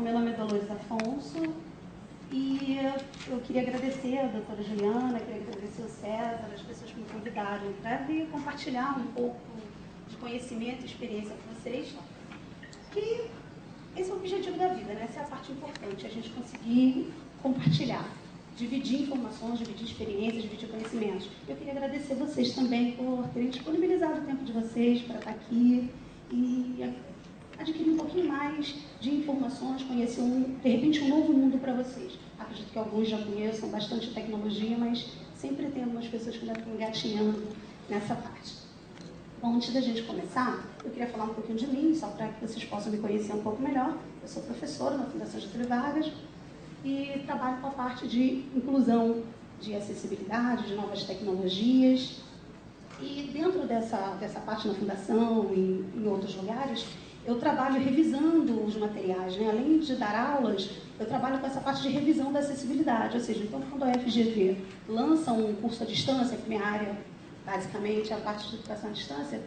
meu nome é Dolores Afonso e eu queria agradecer a doutora Juliana, queria agradecer o César, as pessoas que me convidaram para vir compartilhar um pouco de conhecimento e experiência com vocês, que esse é o objetivo da vida, né? Essa é a parte importante, a gente conseguir compartilhar, dividir informações, dividir experiências, dividir conhecimentos. Eu queria agradecer vocês também por terem disponibilizado o tempo de vocês para estar aqui e adquirir um pouquinho mais de informações, conhecer, de repente, um novo mundo para vocês. Acredito que alguns já conheçam bastante tecnologia, mas sempre tem algumas pessoas que ainda estão engatinhando nessa parte. Bom, antes da gente começar, eu queria falar um pouquinho de mim, só para que vocês possam me conhecer um pouco melhor. Eu sou professora na Fundação Getúlio Vargas e trabalho com a parte de inclusão, de acessibilidade, de novas tecnologias. E dentro dessa parte na Fundação e em outros lugares, eu trabalho revisando os materiais, né? Além de dar aulas, eu trabalho com essa parte de revisão da acessibilidade, ou seja, então quando a FGV lança um curso à distância, que minha área basicamente é a parte de educação à distância,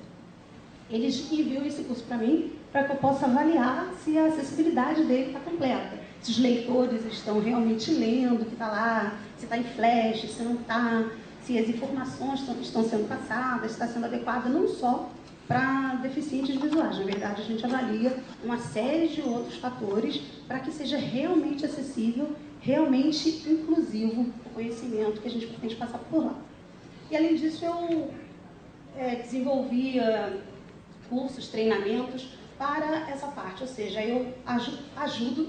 eles enviam esse curso para mim, para que eu possa avaliar se a acessibilidade dele está completa, se os leitores estão realmente lendo o que está lá, se está em flash, se não está, se as informações estão sendo passadas, se está sendo adequada não só para deficientes visuais. Na verdade, a gente avalia uma série de outros fatores para que seja realmente acessível, realmente inclusivo o conhecimento que a gente pretende passar por lá. E, além disso, eu desenvolvia cursos, treinamentos para essa parte, ou seja, eu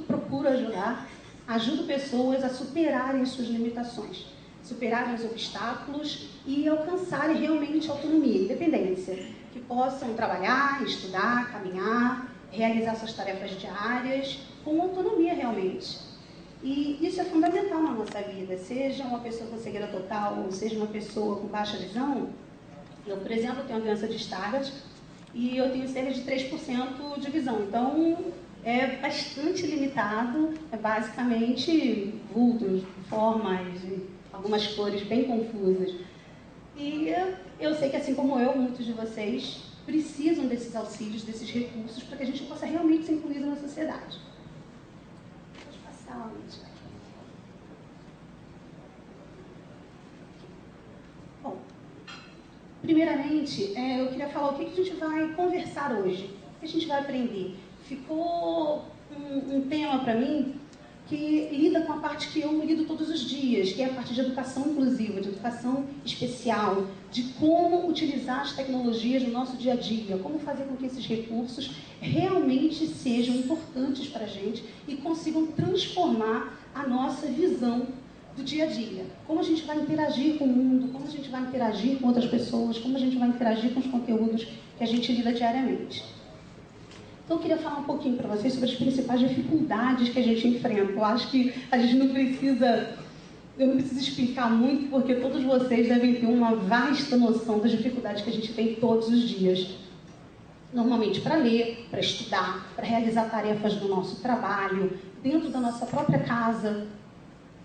procuro ajudar, ajudo pessoas a superarem suas limitações, superarem os obstáculos e alcançarem realmente autonomia, independência, que possam trabalhar, estudar, caminhar, realizar suas tarefas diárias com autonomia realmente. E isso é fundamental na nossa vida, seja uma pessoa com cegueira total ou seja uma pessoa com baixa visão. Eu, por exemplo, tenho a doença de Stargardt e eu tenho cerca de 3% de visão, então é bastante limitado, é basicamente vultos, formas, algumas cores bem confusas. E eu sei que, assim como eu, muitos de vocês precisam desses auxílios, desses recursos, para que a gente possa realmente ser incluído na sociedade. Pode passar, gente. Bom, primeiramente, eu queria falar o que a gente vai conversar hoje, o que a gente vai aprender. Ficou um tema para mim que lida com a parte que eu lido todos os dias, que é a parte de educação inclusiva, de educação especial, de como utilizar as tecnologias no nosso dia a dia, como fazer com que esses recursos realmente sejam importantes para a gente e consigam transformar a nossa visão do dia a dia. Como a gente vai interagir com o mundo, como a gente vai interagir com outras pessoas, como a gente vai interagir com os conteúdos que a gente lida diariamente. Então, eu queria falar um pouquinho para vocês sobre as principais dificuldades que a gente enfrenta. Eu acho que a gente eu não preciso explicar muito, porque todos vocês devem ter uma vasta noção das dificuldades que a gente tem todos os dias. Normalmente para ler, para estudar, para realizar tarefas do nosso trabalho, dentro da nossa própria casa.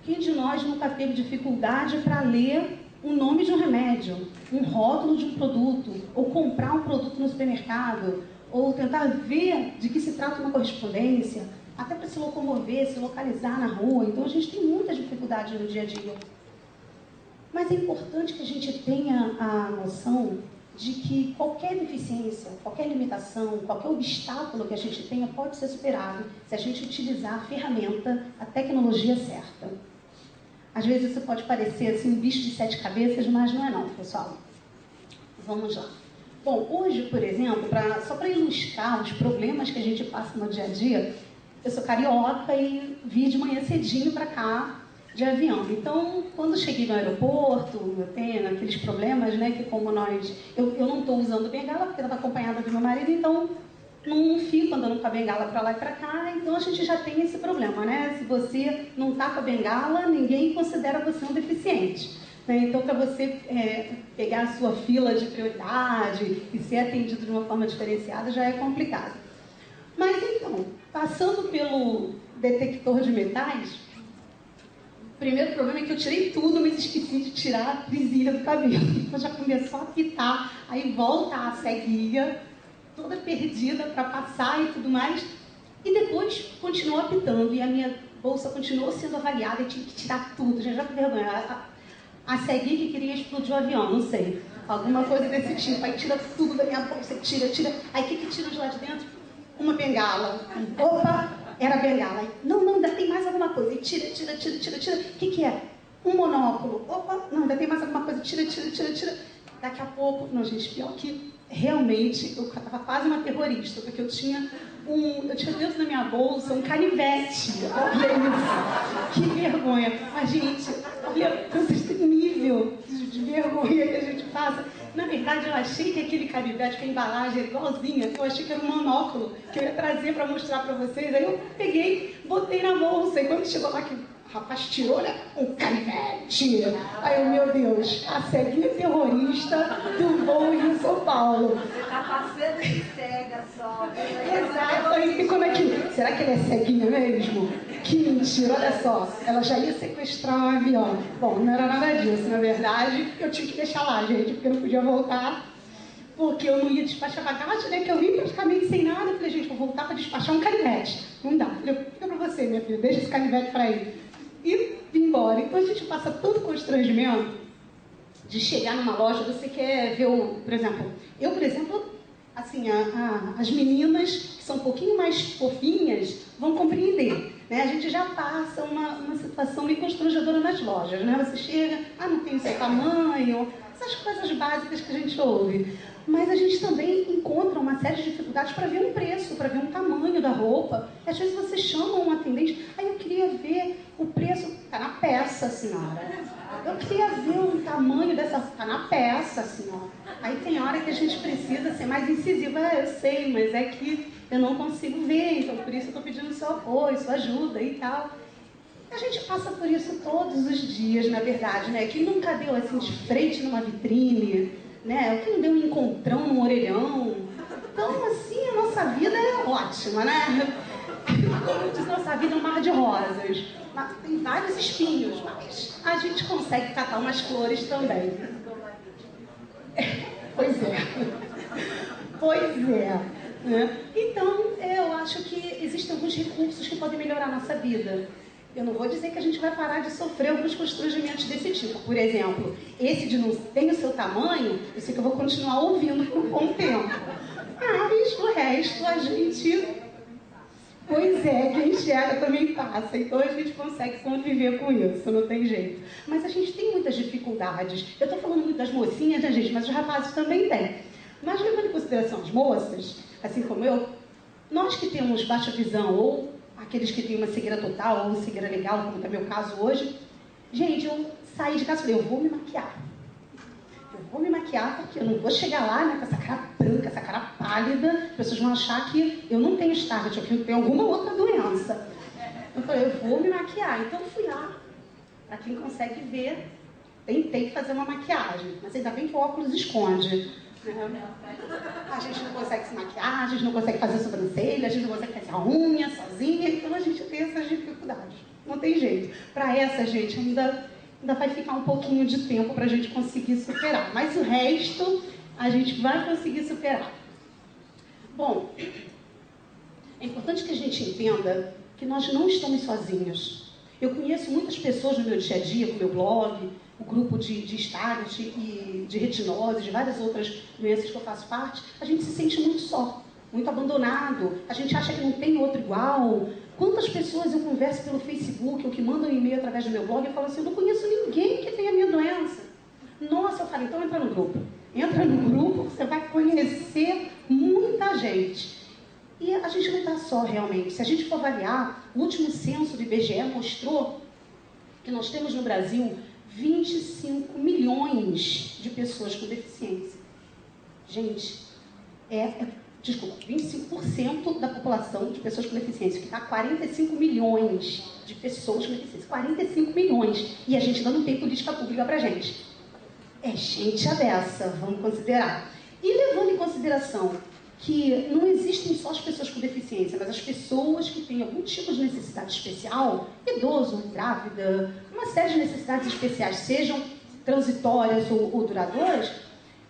Quem de nós nunca teve dificuldade para ler o nome de um remédio, um rótulo de um produto, ou comprar um produto no supermercado, ou tentar ver de que se trata uma correspondência, até para se locomover, se localizar na rua. Então a gente tem muita dificuldade no dia a dia. Mas é importante que a gente tenha a noção de que qualquer deficiência, qualquer limitação, qualquer obstáculo que a gente tenha pode ser superado se a gente utilizar a ferramenta, a tecnologia certa. Às vezes isso pode parecer assim, um bicho de 7 cabeças, mas não é não, pessoal. Vamos lá. Bom, hoje, por exemplo, só para ilustrar os problemas que a gente passa no dia a dia, eu sou carioca e vim de manhã cedinho para cá de avião. Então, quando cheguei no aeroporto, eu tenho aqueles problemas, né, que como nós... Eu não estou usando bengala porque estava acompanhada do meu marido, então não fico andando com a bengala para lá e para cá, então a gente já tem esse problema, né? Se você não está com a bengala, ninguém considera você um deficiente. Então, para você pegar a sua fila de prioridade e ser atendido de uma forma diferenciada, já é complicado. Mas, então, passando pelo detector de metais, o primeiro problema é que eu tirei tudo, mas esqueci de tirar a presilha do cabelo. Então, já começou a pitar, aí volta a ceguinha, toda perdida para passar e tudo mais. E depois continuou apitando e a minha bolsa continuou sendo avaliada e tive que tirar tudo. Gente, já com vergonha. A ceguinha que queria explodir o avião, não sei. Alguma coisa desse tipo. Aí tira tudo da minha bolsa, tira. Aí o que tira de lá de dentro? Uma bengala. Opa, era bengala. Aí, não, ainda tem mais alguma coisa. Aí tira. O que é? Um monóculo. Opa, não, ainda tem mais alguma coisa. Tira. Daqui a pouco, não, gente, pior que realmente eu estava quase uma terrorista, porque eu tinha dentro da minha bolsa um canivete. Olha isso, que vergonha. Mas, gente, olha esse nível de vergonha que a gente passa. Na verdade, eu achei que aquele canivete, que a embalagem era igualzinha, eu achei que era um monóculo que eu ia trazer para mostrar para vocês. Aí eu peguei, botei na bolsa, e quando chegou lá que o rapaz tirou, né, um canivete. Aí eu, meu Deus, a ceguinha terrorista do voo Rio-São Paulo. Você está passando de cega só. Exato, aí ficou naquilo. Será que ela é ceguinha mesmo? Que mentira, olha só. Ela já ia sequestrar um avião. Bom, não era nada disso, na verdade. Eu tinha que deixar lá, gente, porque eu não podia voltar. Porque eu não ia despachar bagagem, né? Que eu vim praticamente sem nada. Eu falei, gente, vou voltar para despachar um canivete. Não dá. Eu falei, fica para você, minha filha, deixa esse canivete para ele. E vim embora. Então a gente passa tanto constrangimento de chegar numa loja, você quer ver por exemplo, assim, as meninas que são um pouquinho mais fofinhas vão compreender, né? A gente já passa uma situação meio constrangedora nas lojas, né? Você chega, não tem o seu tamanho, essas coisas básicas que a gente ouve. Mas a gente também encontra uma série de dificuldades para ver um preço, para ver um tamanho da roupa. Às vezes você chama um atendente, eu queria ver o preço, está na peça, senhora. Eu queria ver o tamanho dessa, está na peça, senhora. Aí tem hora que a gente precisa ser mais incisiva. Eu sei, mas é que eu não consigo ver, então por isso eu estou pedindo seu apoio, sua ajuda e tal. A gente passa por isso todos os dias, na verdade, né? Quem nunca deu assim de frente numa vitrine, né? Quem não deu um encontrão num orelhão. Então, assim, a nossa vida é ótima, né? Como diz, nossa vida é um mar de rosas. Tem vários espinhos, mas a gente consegue catar umas flores também. Pois é. Né? Então, eu acho que existem alguns recursos que podem melhorar a nossa vida. Eu não vou dizer que a gente vai parar de sofrer alguns constrangimentos desse tipo. Por exemplo, esse de não ter o seu tamanho, eu sei que eu vou continuar ouvindo por um bom tempo. Mas o resto a gente... Pois é, quem enxerga também passa. Então a gente consegue conviver com isso, não tem jeito. Mas a gente tem muitas dificuldades. Eu estou falando muito das mocinhas, né, gente? Mas os rapazes também têm. Mas levando em consideração as moças, assim como eu, nós que temos baixa visão ou aqueles que têm uma cegueira total ou cegueira legal, como é o meu caso hoje, gente, eu saí de casa e falei, eu vou me maquiar. Eu vou me maquiar porque eu não vou chegar lá, né, com essa cara branca, essa cara pálida, as pessoas vão achar que eu não tenho Stargardt, ou que eu tenho alguma outra doença. Eu falei, eu vou me maquiar. Então eu fui lá, para quem consegue ver, tentei fazer uma maquiagem, mas ainda bem que o óculos esconde. A gente não consegue se maquiar, a gente não consegue fazer sobrancelha, a gente não consegue fazer a unha sozinha, então a gente tem essas dificuldades. Não tem jeito. Para essa, gente, ainda vai ficar um pouquinho de tempo para a gente conseguir superar. Mas o resto, a gente vai conseguir superar. Bom, é importante que a gente entenda que nós não estamos sozinhos. Eu conheço muitas pessoas no meu dia a dia, no meu blog, o grupo de Stargardt e de retinose, de várias outras doenças que eu faço parte, a gente se sente muito só, muito abandonado, a gente acha que não tem outro igual. Quantas pessoas eu converso pelo Facebook ou que mandam um e-mail através do meu blog e falam assim, eu não conheço ninguém que tenha a minha doença. Nossa, eu falo, então entra no grupo. Entra no grupo, você vai conhecer muita gente. E a gente não está só realmente. Se a gente for avaliar, o último censo do IBGE mostrou que nós temos no Brasil 25 milhões de pessoas com deficiência. Gente, 25% da população de pessoas com deficiência, que está 45 milhões de pessoas com deficiência. 45 milhões. E a gente ainda não tem política pública para gente. É gente a dessa, vamos considerar. E levando em consideração que não existem só as pessoas com deficiência, mas as pessoas que têm algum tipo de necessidade especial, idoso, grávida, uma série de necessidades especiais, sejam transitórias ou duradouras,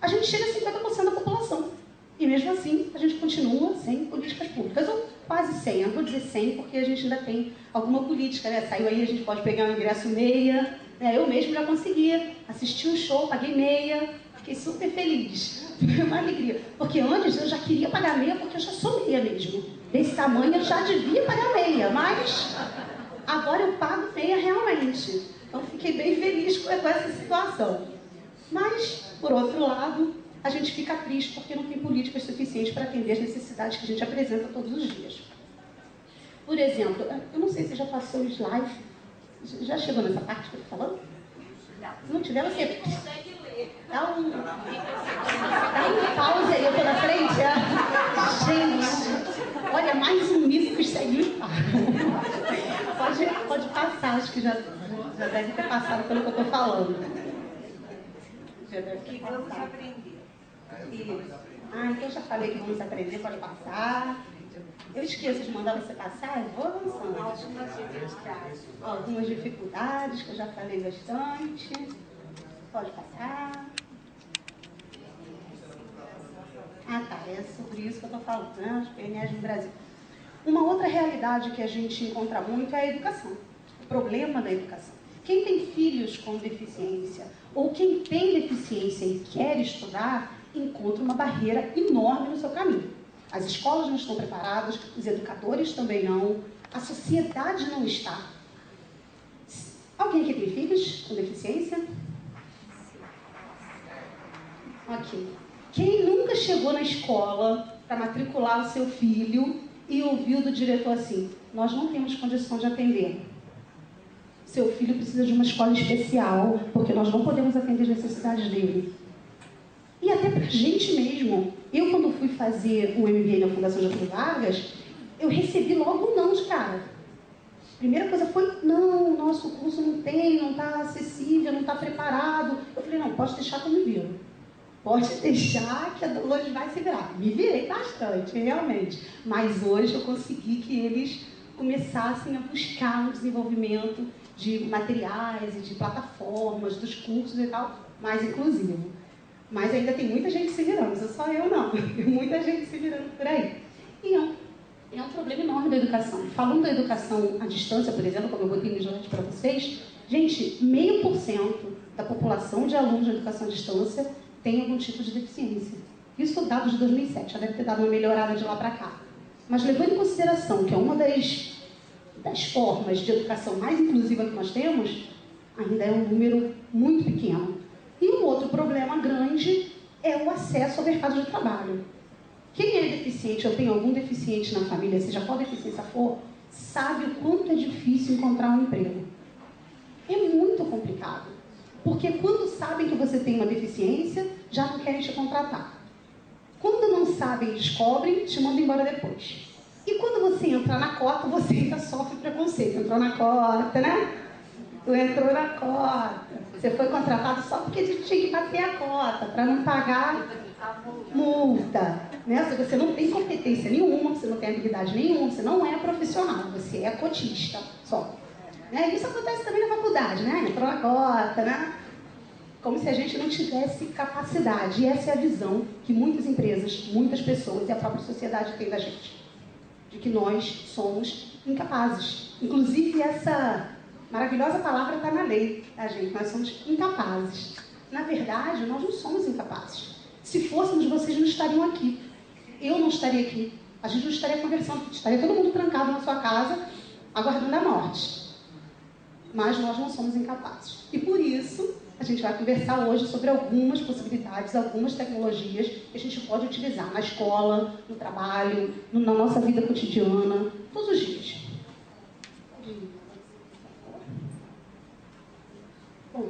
a gente chega a 50% da população. E mesmo assim, a gente continua sem políticas públicas. Ou quase 100. Eu vou dizer 100 porque a gente ainda tem alguma política, né? Saiu aí, a gente pode pegar um ingresso meia, né? Eu mesmo já consegui assistir um show, paguei meia, fiquei super feliz. Foi uma alegria. Porque antes eu já queria pagar meia porque eu já sou meia mesmo. Desse tamanho eu já devia pagar meia, mas agora eu pago meia realmente. Então fiquei bem feliz com essa situação. Mas, por outro lado, a gente fica triste porque não tem políticas suficientes para atender as necessidades que a gente apresenta todos os dias. Por exemplo, eu não sei se já passou o slide. Já chegou nessa parte que eu estou falando? Não. Se não tiver, você consegue ler. Dá um pause aí, eu estou na frente. Gente, olha, mais um mico que segue o pode passar, acho que já deve ter passado pelo que eu estou falando. Já deve ter passado. Vamos aprender. Então eu já falei que vamos aprender, pode passar. Eu esqueço de mandar você passar, eu vou avançando. Algumas dificuldades, que eu já falei bastante. Pode passar. É sobre isso que eu estou falando, né? Os PNEs no Brasil. Uma outra realidade que a gente encontra muito é a educação. O problema da educação. Quem tem filhos com deficiência, ou quem tem deficiência e quer estudar, encontra uma barreira enorme no seu caminho. As escolas não estão preparadas, os educadores também não, a sociedade não está. Alguém aqui tem filhos com deficiência? Ok. Quem nunca chegou na escola para matricular o seu filho e ouviu do diretor assim: nós não temos condição de atender. Seu filho precisa de uma escola especial, porque nós não podemos atender as necessidades dele. E até para a gente mesmo. Eu, quando fui fazer um MBA na Fundação Getúlio Vargas, eu recebi logo um não de cara. Primeira coisa foi: não, o nosso curso não está acessível, não está preparado. Eu falei: não, pode deixar que eu me viro. Pode deixar que a Dolores vai se virar. Me virei bastante, realmente. Mas hoje eu consegui que eles começassem a buscar um desenvolvimento de materiais e de plataformas, dos cursos e tal, mais inclusivo. Mas ainda tem muita gente se virando, só eu não. Tem muita gente se virando por aí. E é um problema enorme da educação. Falando da educação à distância, por exemplo, como eu botei no slide para vocês, gente, 0,5% da população de alunos de educação à distância tem algum tipo de deficiência. Isso dados de 2007, já deve ter dado uma melhorada de lá para cá. Mas levando em consideração que é uma das formas de educação mais inclusiva que nós temos, ainda é um número muito pequeno. E um outro problema grande é o acesso ao mercado de trabalho. Quem é deficiente ou tem algum deficiente na família, seja qual deficiência for, sabe o quanto é difícil encontrar um emprego. É muito complicado. Porque quando sabem que você tem uma deficiência, já não querem te contratar. Quando não sabem e descobrem, te mandam embora depois. E quando você entra na cota, você ainda sofre preconceito. Entrou na cota, né? Tu entrou na cota. Você foi contratado só porque tinha que bater a cota, para não pagar multa. Né? Se você não tem competência nenhuma, você não tem habilidade nenhuma, você não é profissional, você é cotista só. Né? Isso acontece também na faculdade, né? Entrou na cota, né? Como se a gente não tivesse capacidade. E essa é a visão que muitas empresas, muitas pessoas e a própria sociedade tem da gente. De que nós somos incapazes. Inclusive, essa maravilhosa palavra está na lei, tá, gente? Nós somos incapazes. Na verdade, nós não somos incapazes. Se fôssemos, vocês não estariam aqui. Eu não estaria aqui. A gente não estaria conversando. Estaria todo mundo trancado na sua casa, aguardando a morte. Mas nós não somos incapazes. E por isso, a gente vai conversar hoje sobre algumas possibilidades, algumas tecnologias que a gente pode utilizar na escola, no trabalho, na nossa vida cotidiana, todos os dias. Bom,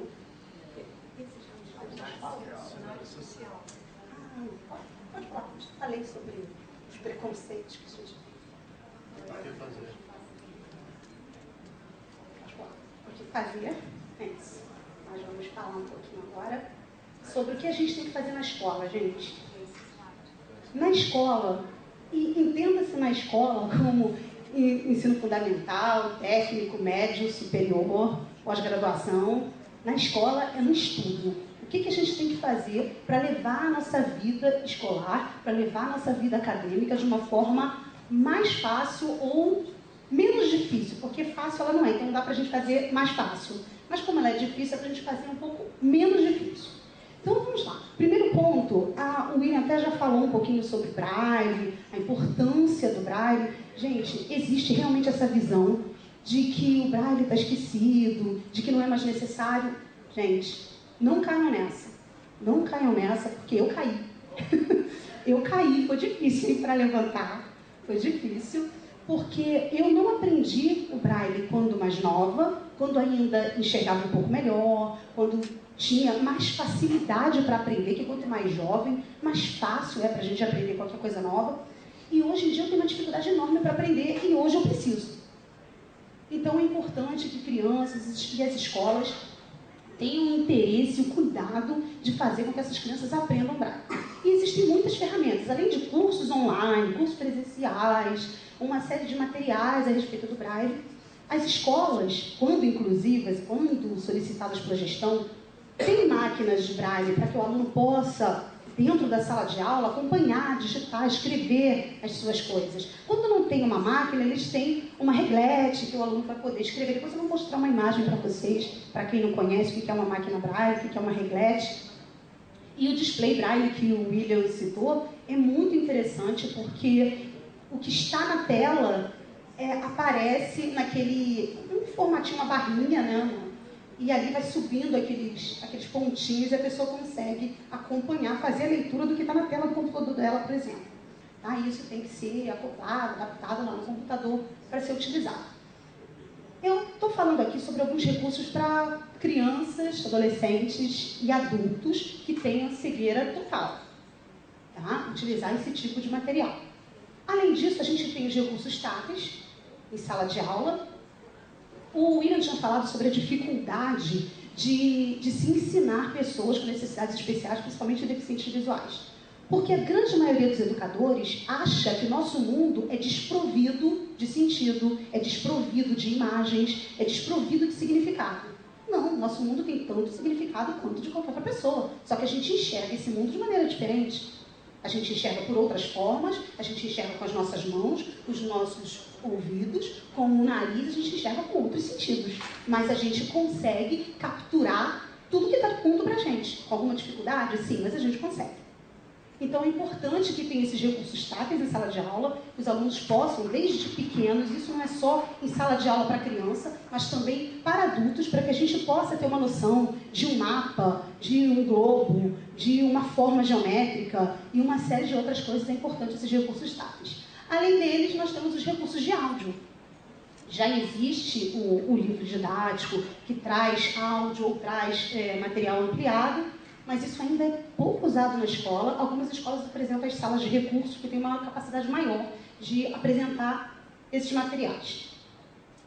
pode falar. Já falei sobre os preconceitos que a gente o que fazer antes. Nós vamos falar um pouquinho agora sobre o que a gente tem que fazer na escola, gente. Na escola, e entenda-se na escola como ensino fundamental, técnico, médio, superior, pós-graduação. Na escola é no estudo. O que a gente tem que fazer para levar a nossa vida escolar, para levar a nossa vida acadêmica de uma forma mais fácil ou menos difícil, porque fácil ela não é, então não dá pra gente fazer mais fácil. Mas como ela é difícil, é pra gente fazer um pouco menos difícil. Então vamos lá. Primeiro ponto, o William até já falou um pouquinho sobre Braille, a importância do Braille. Gente, existe realmente essa visão de que o Braille está esquecido, de que não é mais necessário. Gente, não caiam nessa. Não caiam nessa, porque eu caí. Eu caí, foi difícil para levantar, foi difícil, porque eu não aprendi o Braille quando mais nova, quando ainda enxergava um pouco melhor, quando tinha mais facilidade para aprender, que quanto mais jovem, mais fácil é para a gente aprender qualquer coisa nova. E hoje em dia eu tenho uma dificuldade enorme para aprender e hoje eu preciso. Então é importante que crianças e as escolas tenham o interesse e o cuidado de fazer com que essas crianças aprendam Braille. E existem muitas ferramentas, além de cursos online, cursos presenciais, uma série de materiais a respeito do Braille. As escolas, quando inclusivas, quando solicitadas pela gestão, têm máquinas de Braille para que o aluno possa, dentro da sala de aula, acompanhar, digitar, escrever as suas coisas. Quando não tem uma máquina, eles têm uma reglete que o aluno vai poder escrever. Depois eu vou mostrar uma imagem para vocês, para quem não conhece o que é uma máquina Braille, o que é uma reglete. E o display Braille que o William citou é muito interessante porque o que está na tela aparece naquele formatinho, uma barrinha, né? E ali vai subindo aqueles pontinhos e a pessoa consegue acompanhar, fazer a leitura do que está na tela do computador dela, por exemplo. Tá? Isso tem que ser acoplado, adaptado lá no computador para ser utilizado. Eu estou falando aqui sobre alguns recursos para crianças, adolescentes e adultos que tenham cegueira total. Tá? Utilizar esse tipo de material. Além disso, a gente tem os recursos táteis em sala de aula. O William tinha falado sobre a dificuldade de se ensinar pessoas com necessidades especiais, principalmente deficientes visuais. Porque a grande maioria dos educadores acha que o nosso mundo é desprovido de sentido, é desprovido de imagens, é desprovido de significado. Não, nosso mundo tem tanto significado quanto de qualquer outra pessoa. Só que a gente enxerga esse mundo de maneira diferente. A gente enxerga por outras formas, a gente enxerga com as nossas mãos, os nossos ouvidos, com o nariz, a gente enxerga com outros sentidos. Mas a gente consegue capturar tudo que está do mundo para a gente. Com alguma dificuldade? Sim, mas a gente consegue. Então é importante que tenha esses recursos táteis em sala de aula, que os alunos possam, desde pequenos, isso não é só em sala de aula para criança, mas também para adultos, para que a gente possa ter uma noção de um mapa, de um globo, de uma forma geométrica e uma série de outras coisas. É importante esses recursos táteis. Além deles, nós temos os recursos de áudio. Já existe o livro didático que traz áudio ou traz material ampliado, mas isso ainda é pouco usado na escola. Algumas escolas apresentam as salas de recursos que têm uma capacidade maior de apresentar esses materiais.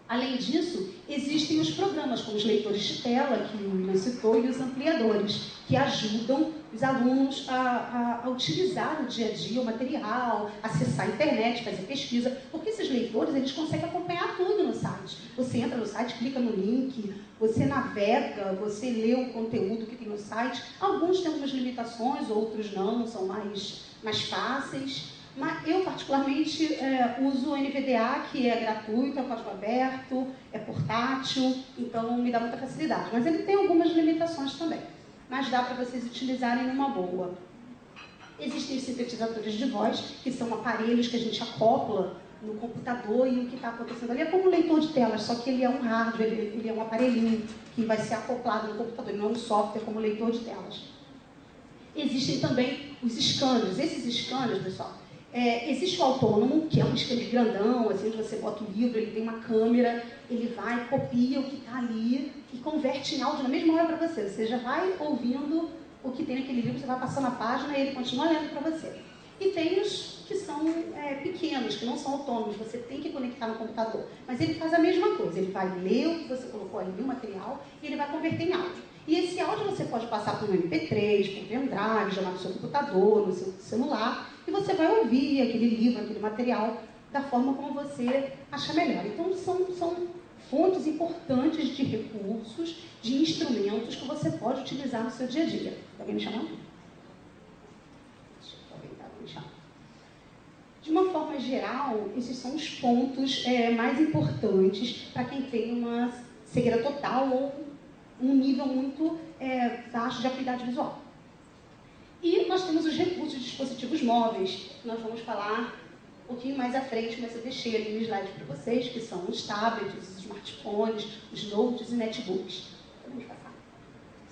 Além disso, existem os programas, como os leitores de tela, que o William citou, e os ampliadores, que ajudam os alunos a utilizar no dia a dia o material, acessar a internet, fazer pesquisa, porque esses leitores eles conseguem acompanhar tudo no site. Você entra no site, clica no link, você navega, você lê o conteúdo que tem no site. Alguns têm algumas limitações, outros não, são mais fáceis. Mas eu, particularmente, uso o NVDA, que é gratuito, é código aberto, é portátil, então me dá muita facilidade. Mas ele tem algumas limitações também. Mas dá para vocês utilizarem numa boa. Existem os sintetizadores de voz, que são aparelhos que a gente acopla no computador e o que está acontecendo ali é como um leitor de telas, só que ele é um hardware, ele é um aparelhinho que vai ser acoplado no computador, ele não é um software como leitor de telas. Existem também os scanners. Esses scanners, pessoal, existe o autônomo, que é um scanner grandão, assim, onde você bota o livro, ele tem uma câmera, ele vai, copia o que está ali e converte em áudio na mesma hora para você. Você já vai ouvindo o que tem naquele livro, você vai passando a página e ele continua lendo para você. E tem os que são pequenos, que não são autônomos, você tem que conectar no computador. Mas ele faz a mesma coisa, ele vai ler o que você colocou ali, o material, e ele vai converter em áudio. E esse áudio você pode passar por um MP3, por pendrive, jogar no seu computador, no seu celular, e você vai ouvir aquele livro, aquele material, da forma como você achar melhor. Então são fontes importantes de recursos, de instrumentos que você pode utilizar no seu dia a dia. Alguém me chamando? De uma forma forma geral, esses são os pontos mais importantes para quem tem uma cegueira total ou um nível muito baixo de acuidade visual. E nós temos os recursos de dispositivos móveis, que nós vamos falar um pouquinho mais à frente, mas eu deixei ali no slide para vocês, que são os tablets, os smartphones, os notes e netbooks. Vamos passar.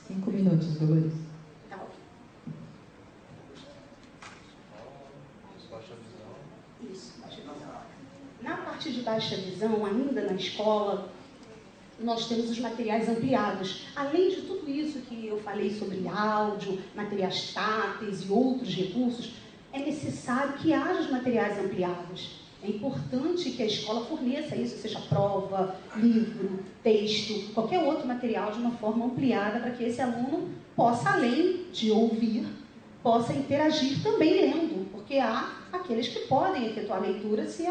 5 minutos, Dolores. Tá ok. Baixa visão. Isso, baixa visão. Na parte de baixa visão, ainda na escola, nós temos os materiais ampliados. Além de tudo isso que eu falei sobre áudio, materiais táteis e outros recursos, é necessário que haja os materiais ampliados. É importante que a escola forneça isso, seja prova, livro, texto, qualquer outro material de uma forma ampliada para que esse aluno possa, além de ouvir, possa interagir também lendo, porque há aqueles que podem efetuar a leitura se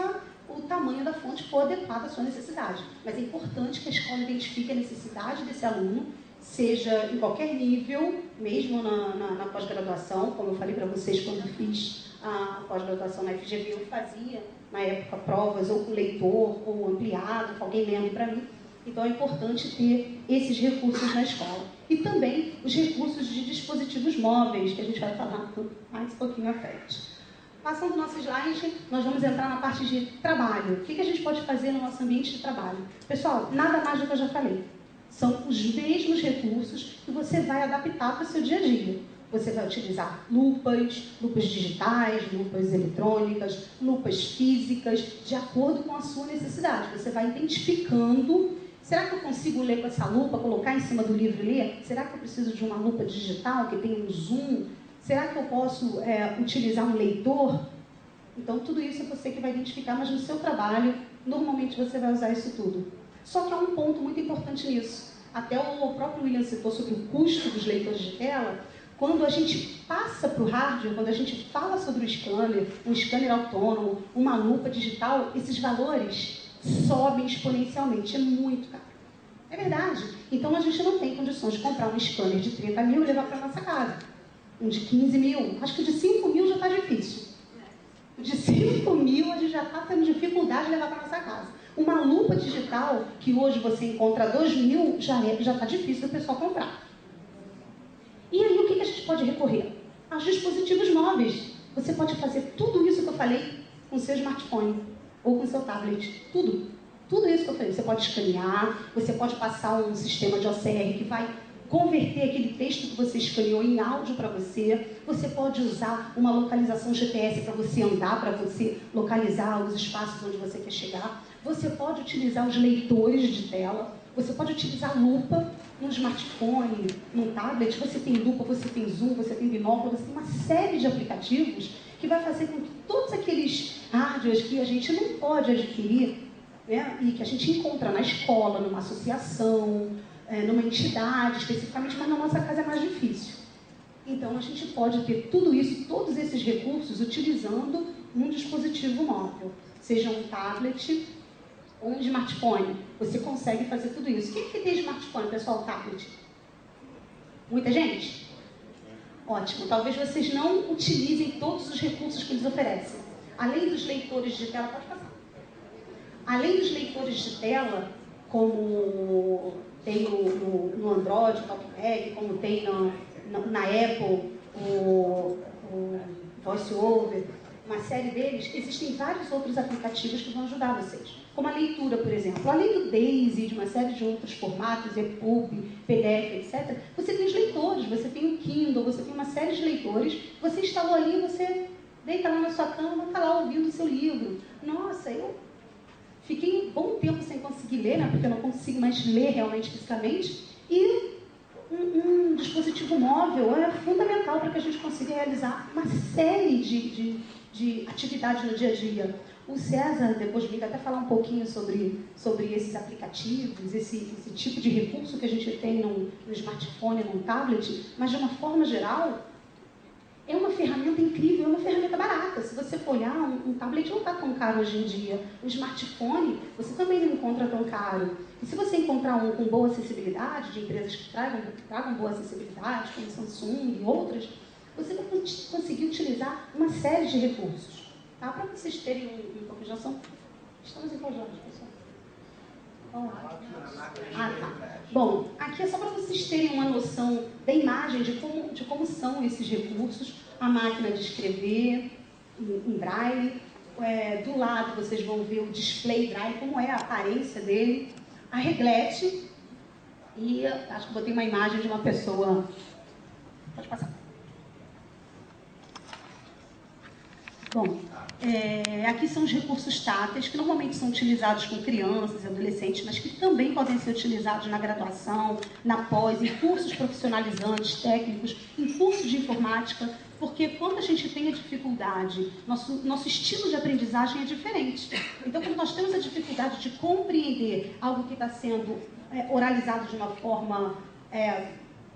o tamanho da fonte for adequado à sua necessidade. Mas é importante que a escola identifique a necessidade desse aluno, seja em qualquer nível, mesmo na pós-graduação, como eu falei para vocês quando eu fiz a pós-graduação na FGV, eu fazia, na época, provas ou com leitor, ou ampliado, com alguém lendo para mim. Então é importante ter esses recursos na escola. E também os recursos de dispositivos móveis, que a gente vai falar mais um pouquinho à frente. Passando o nosso slide, nós vamos entrar na parte de trabalho. O que a gente pode fazer no nosso ambiente de trabalho? Pessoal, nada mais do que eu já falei. São os mesmos recursos que você vai adaptar para o seu dia a dia. Você vai utilizar lupas digitais, lupas eletrônicas, lupas físicas, de acordo com a sua necessidade. Você vai identificando, será que eu consigo ler com essa lupa, colocar em cima do livro e ler? Será que eu preciso de uma lupa digital que tem um zoom? Será que eu posso utilizar um leitor? Então, tudo isso é você que vai identificar, mas no seu trabalho, normalmente você vai usar isso tudo. Só que há um ponto muito importante nisso. Até o próprio William citou sobre o custo dos leitores de tela. Quando a gente passa para o hardware, quando a gente fala sobre o scanner, um scanner autônomo, uma lupa digital, esses valores sobem exponencialmente. É muito caro. É verdade. Então, a gente não tem condições de comprar um scanner de 30 mil e levar para a nossa casa. Um de 15 mil, acho que o de 5 mil já está difícil. O de 5 mil a gente já está tendo dificuldade de levar para nossa casa. Uma lupa digital, que hoje você encontra 2 mil, já está difícil do pessoal comprar. E aí o que a gente pode recorrer? Aos dispositivos móveis. Você pode fazer tudo isso que eu falei com o seu smartphone ou com o seu tablet. Tudo. Tudo isso que eu falei. Você pode escanear, você pode passar um sistema de OCR que vai converter aquele texto que você escaneou em áudio para você. Você pode usar uma localização GPS para você andar, para você localizar os espaços onde você quer chegar. Você pode utilizar os leitores de tela. Você pode utilizar lupa num smartphone, num tablet. Você tem lupa, você tem zoom, você tem binóculo, você tem uma série de aplicativos que vai fazer com que todos aqueles hardwares que a gente não pode adquirir, né, e que a gente encontra na escola, numa associação, numa entidade especificamente, mas na nossa casa é mais difícil. Então a gente pode ter tudo isso, todos esses recursos, utilizando um dispositivo móvel, seja um tablet ou um smartphone. Você consegue fazer tudo isso. Quem que tem smartphone, pessoal, tablet? Muita gente? Ótimo. Talvez vocês não utilizem todos os recursos que eles oferecem. Além dos leitores de tela, pode passar. Além dos leitores de tela, como tem no Android, o TalkBack, como tem na Apple, o VoiceOver, uma série deles, existem vários outros aplicativos que vão ajudar vocês. Como a leitura, por exemplo. Além do Daisy, de uma série de outros formatos, EPUB, PDF, etc., você tem os leitores, você tem o Kindle, você tem uma série de leitores, você instalou ali, você deita lá na sua cama, está lá ouvindo o seu livro. Nossa, eu fiquei um bom tempo sem conseguir ler, né, porque eu não consigo mais ler realmente fisicamente, e um dispositivo móvel é fundamental para que a gente consiga realizar uma série de atividades no dia a dia. O César, depois de mim, vai até falar um pouquinho sobre esses aplicativos, esse tipo de recurso que a gente tem no smartphone, no tablet, mas de uma forma geral, é uma ferramenta incrível, é uma ferramenta barata. Se você for olhar, um tablet não está tão caro hoje em dia. Um smartphone, você também não encontra tão caro. E se você encontrar um com boa acessibilidade, de empresas que tragam boa acessibilidade, como Samsung e outras, você vai conseguir utilizar uma série de recursos. tá? Para vocês terem um pouco de noção. Estamos em qual horas, pessoal? Tá. Bom, aqui é só para vocês terem uma noção da imagem de como são esses recursos. A máquina de escrever em braille. Do lado vocês vão ver o display braille, como é a aparência dele. A reglete. E acho que botei uma imagem de uma pessoa. Pode passar. Bom, aqui são os recursos táteis, que normalmente são utilizados com crianças e adolescentes, mas que também podem ser utilizados na graduação, na pós, em cursos profissionalizantes, técnicos, em cursos de informática, porque quando a gente tem a dificuldade, nosso estilo de aprendizagem é diferente. Então, quando nós temos a dificuldade de compreender algo que está sendo oralizado de uma forma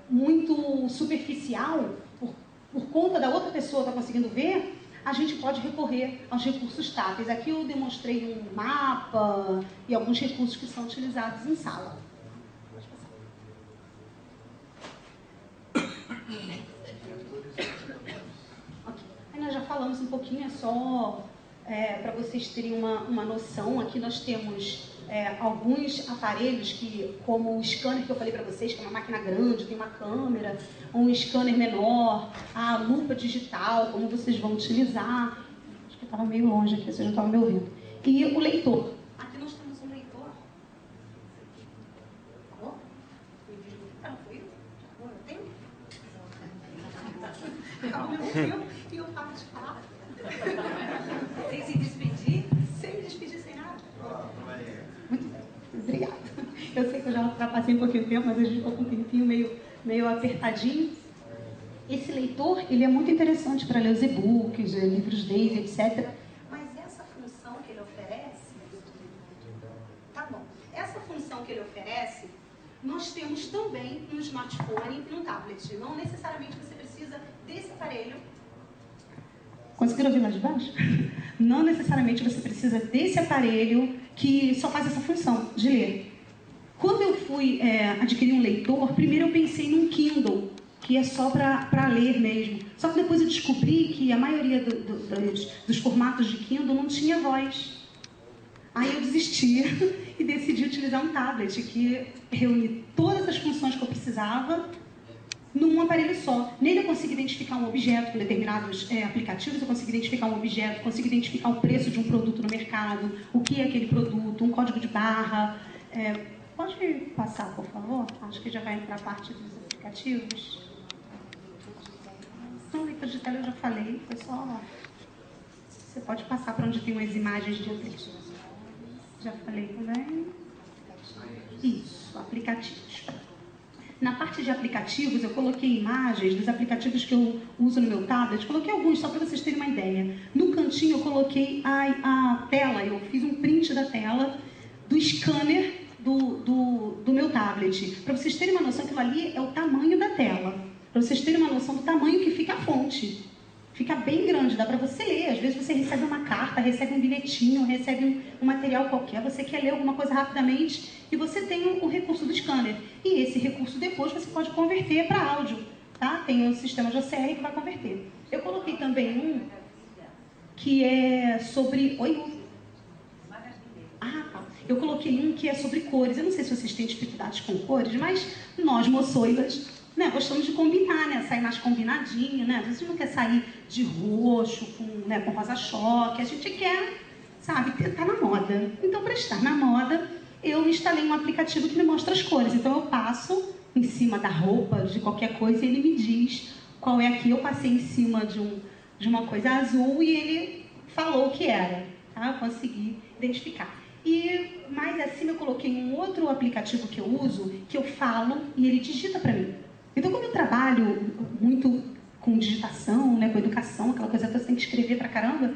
muito superficial, por conta da outra pessoa estar conseguindo ver, a gente pode recorrer aos recursos táteis. Aqui eu demonstrei um mapa e alguns recursos que são utilizados em sala. Okay. Aí nós já falamos um pouquinho, é só para vocês terem uma noção. Aqui nós temos alguns aparelhos que, como o scanner que eu falei para vocês, que é uma máquina grande, tem uma câmera, um scanner menor, a lupa digital, como vocês vão utilizar. Acho que eu estava meio longe aqui, vocês não estavam me ouvindo. E o leitor. Aqui nós temos um leitor. Falou? Não, foi eu? Eu tenho? Não, me ouviu e eu paro de falar. Sem se despedir? Sem me despedir, sem nada. Muito bem, obrigada. Eu sei que eu já ultrapassei um pouquinho de tempo, mas a gente ficou com um tempinho meio apertadinho. Esse leitor, ele é muito interessante para ler os e-books, livros dele, etc. Mas essa função que ele oferece... Tá bom. Essa função que ele oferece, nós temos também no smartphone e no tablet. Não necessariamente você precisa desse aparelho. Conseguiram ouvir lá de baixo? Não necessariamente você precisa desse aparelho que só faz essa função de ler. Quando eu fui adquirir um leitor, primeiro eu pensei num Kindle, que é só para ler mesmo. Só que depois eu descobri que a maioria dos formatos de Kindle não tinha voz. Aí eu desisti e decidi utilizar um tablet que reúne todas as funções que eu precisava num aparelho só. Nele eu consigo identificar um objeto com determinados aplicativos, eu consigo identificar um objeto, consigo identificar o preço de um produto no mercado, o que é aquele produto, um código de barra. Pode passar, por favor? Acho que já vai entrar a parte dos aplicativos. Então, leitor de tela eu já falei, foi só... Você pode passar para onde tem umas imagens de outros. Já falei também. Isso, aplicativos. Na parte de aplicativos, eu coloquei imagens dos aplicativos que eu uso no meu tablet. Coloquei alguns, só para vocês terem uma ideia. No cantinho, eu coloquei a tela. Eu fiz um print da tela do scanner do meu tablet. Para vocês terem uma noção, aquilo ali é o tamanho da tela. Para vocês terem uma noção do tamanho que fica a fonte. Fica bem grande, dá para você ler. Às vezes você recebe uma carta, recebe um bilhetinho, recebe um material qualquer, você quer ler alguma coisa rapidamente e você tem o recurso do scanner. E esse recurso depois você pode converter para áudio, tá? Tem o sistema de OCR que vai converter. Eu coloquei também um que é sobre... Oi, Lu? Tá. Eu coloquei um que é sobre cores. Eu não sei se vocês têm dificuldades com cores, mas nós, moçoilas, gostamos de combinar, sair mais combinadinho, A gente não quer sair de roxo, com rosa-choque. A gente quer, estar na moda. Então, para estar na moda, eu instalei um aplicativo que me mostra as cores. Então, eu passo em cima da roupa, de qualquer coisa, e ele me diz qual é aqui. Eu passei em cima de uma coisa azul e ele falou o que era, tá? Eu consegui identificar. E mais acima eu coloquei um outro aplicativo que eu uso, que eu falo e ele digita para mim. Então, como eu trabalho muito com digitação, com educação, aquela coisa que você tem que escrever pra caramba,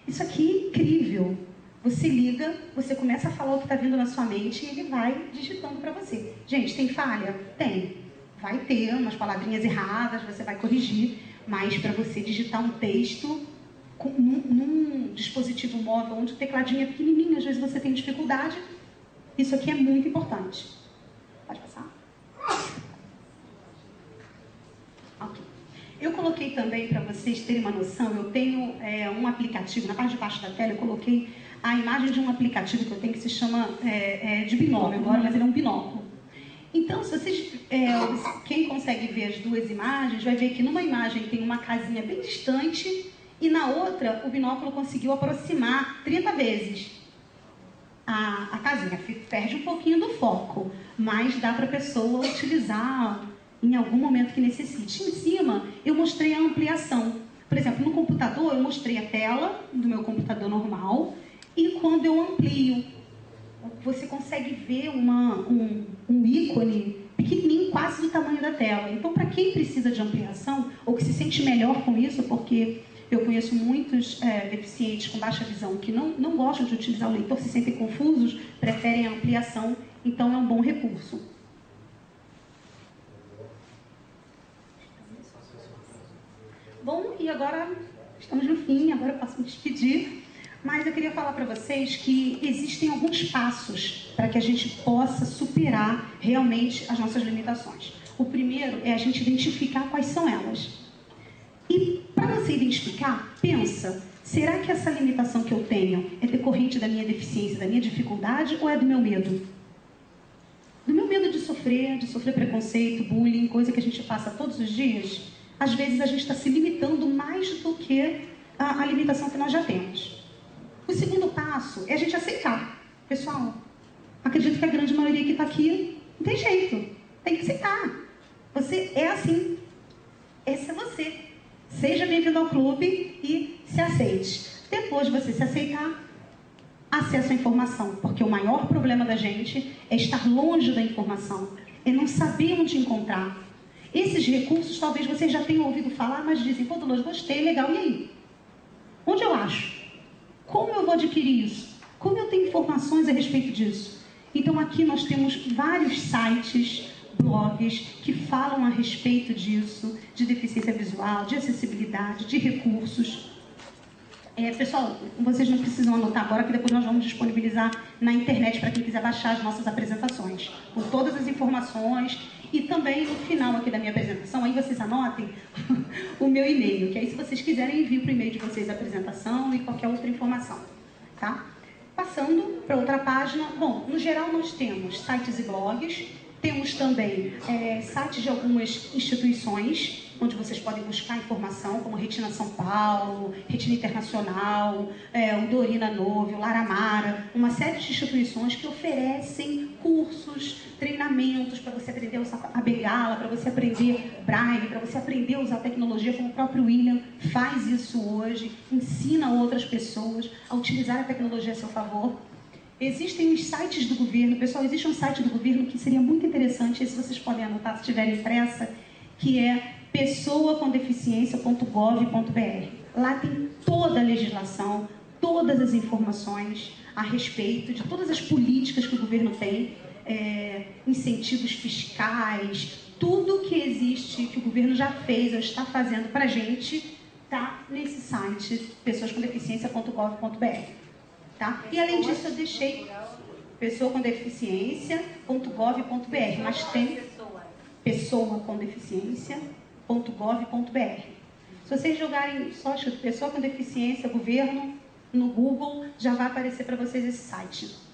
isso aqui é incrível. Você liga, você começa a falar o que está vindo na sua mente e ele vai digitando para você. Gente, tem falha? Tem. Vai ter umas palavrinhas erradas, você vai corrigir, mas para você digitar um texto num dispositivo móvel onde o tecladinho é pequenininho, às vezes você tem dificuldade, isso aqui é muito importante. Pode passar? Ok. Eu coloquei também, para vocês terem uma noção, eu tenho um aplicativo, na parte de baixo da tela eu coloquei a imagem de um aplicativo que eu tenho que se chama de binóculo agora, mas ele é um binóculo. Então, se vocês, quem consegue ver as duas imagens, vai ver que numa imagem tem uma casinha bem distante e na outra o binóculo conseguiu aproximar 30 vezes a casinha. Perde um pouquinho do foco, mas dá para a pessoa utilizar em algum momento que necessite. Em cima, eu mostrei a ampliação. Por exemplo, no computador, eu mostrei a tela do meu computador normal e quando eu amplio, você consegue ver um ícone pequenininho, quase do tamanho da tela. Então, para quem precisa de ampliação, ou que se sente melhor com isso, porque eu conheço muitos deficientes com baixa visão que não gostam de utilizar o leitor, se sentem confusos, preferem a ampliação, então é um bom recurso. Bom, e agora estamos no fim, agora eu posso me despedir. Mas eu queria falar para vocês que existem alguns passos para que a gente possa superar realmente as nossas limitações. O primeiro é a gente identificar quais são elas. E para você identificar, pensa, será que essa limitação que eu tenho é decorrente da minha deficiência, da minha dificuldade ou é do meu medo? Do meu medo de sofrer preconceito, bullying, coisa que a gente passa todos os dias. Às vezes a gente está se limitando mais do que a limitação que nós já temos. O segundo passo é a gente aceitar. Pessoal, acredito que a grande maioria que está aqui não tem jeito. Tem que aceitar. Você é assim. Esse é você. Seja bem-vindo ao clube e se aceite. Depois de você se aceitar, acesso à informação. Porque o maior problema da gente é estar longe da informação. É não saber onde encontrar. Esses recursos, talvez vocês já tenham ouvido falar, mas dizem, pô, Dolores, gostei, legal, e aí? Onde eu acho? Como eu vou adquirir isso? Como eu tenho informações a respeito disso? Então, aqui nós temos vários sites, blogs, que falam a respeito disso, de deficiência visual, de acessibilidade, de recursos. Pessoal, vocês não precisam anotar agora, que depois nós vamos disponibilizar na internet para quem quiser baixar as nossas apresentações, com todas as informações. E também no final aqui da minha apresentação, aí vocês anotem o meu e-mail, que aí se vocês quiserem envio para o e-mail de vocês a apresentação e qualquer outra informação, tá? Passando para outra página, bom, no geral nós temos sites e blogs, temos também sites de algumas instituições, onde vocês podem buscar informação, como Retina São Paulo, Retina Internacional, o Dorina Novo, o Laramara, uma série de instituições que oferecem cursos, treinamentos para você aprender a usar a bengala, para você aprender braille, para você aprender a usar tecnologia, como o próprio William faz isso hoje, ensina outras pessoas a utilizar a tecnologia a seu favor. Existem os sites do governo, pessoal, existe um site do governo que seria muito interessante, esse vocês podem anotar se tiverem pressa, que é pessoacomdeficiência.gov.br. Lá tem toda a legislação, todas as informações a respeito de todas as políticas que o governo tem, incentivos fiscais, tudo que existe, que o governo já fez ou está fazendo para a gente, está nesse site, pessoascomdeficiência.gov.br. Tá? E além disso eu deixei pessoacomdeficiência.gov.br, mas tem pessoacomdeficiência.gov.br. Se vocês jogarem só pessoa com deficiência, governo, no Google, já vai aparecer para vocês esse site.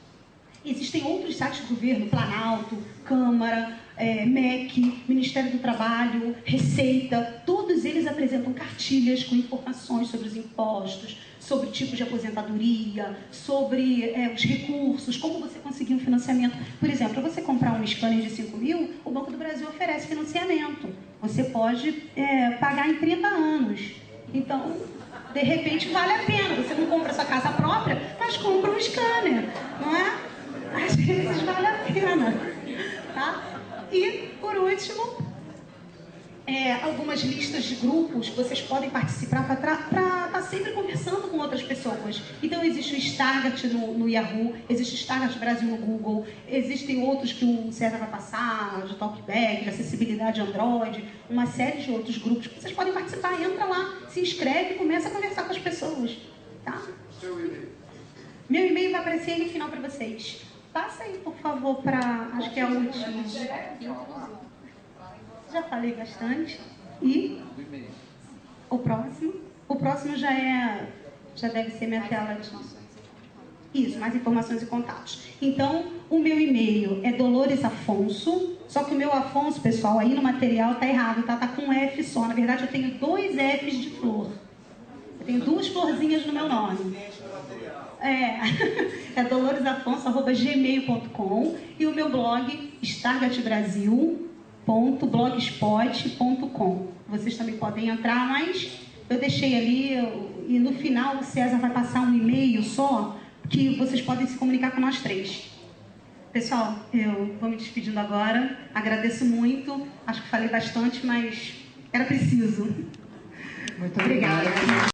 Existem outros sites do governo, Planalto, Câmara, MEC, Ministério do Trabalho, Receita, todos eles apresentam cartilhas com informações sobre os impostos, sobre tipos de aposentadoria, sobre os recursos, como você conseguir um financiamento. Por exemplo, para você comprar um scanner de 5 mil, o Banco do Brasil oferece financiamento. Você pode pagar em 30 anos. Então, de repente, vale a pena. Você não compra sua casa própria, mas compra um scanner, não é? Às vezes vale a pena. Tá? E, por último, algumas listas de grupos que vocês podem participar para estar sempre conversando com outras pessoas. Então, existe o Stargate no Yahoo, existe o Stargate Brasil no Google, existem outros que o César vai passar, de Talkback, de acessibilidade Android, uma série de outros grupos que vocês podem participar. Entra lá, se inscreve e começa a conversar com as pessoas. Tá? Seu e-mail. Meu e-mail vai aparecer aí no final para vocês. Passa aí, por favor, para... Acho que é a última. Já falei bastante. E... O próximo já deve ser minha tela de... Isso, mais informações e contatos. Então, o meu e-mail é Dolores Afonso, só que o meu Afonso, pessoal, aí no material tá errado, tá? Tá com um F só. Na verdade, eu tenho 2 Fs de flor. Eu tenho 2 florzinhas no meu nome. É doloresafonso@gmail.com e o meu blog, stargatbrasil.blogspot.com. Vocês também podem entrar, mas eu deixei ali, e no final o César vai passar um e-mail só, que vocês podem se comunicar com nós 3. Pessoal, eu vou me despedindo agora. Agradeço muito. Acho que falei bastante, mas era preciso. Muito obrigada.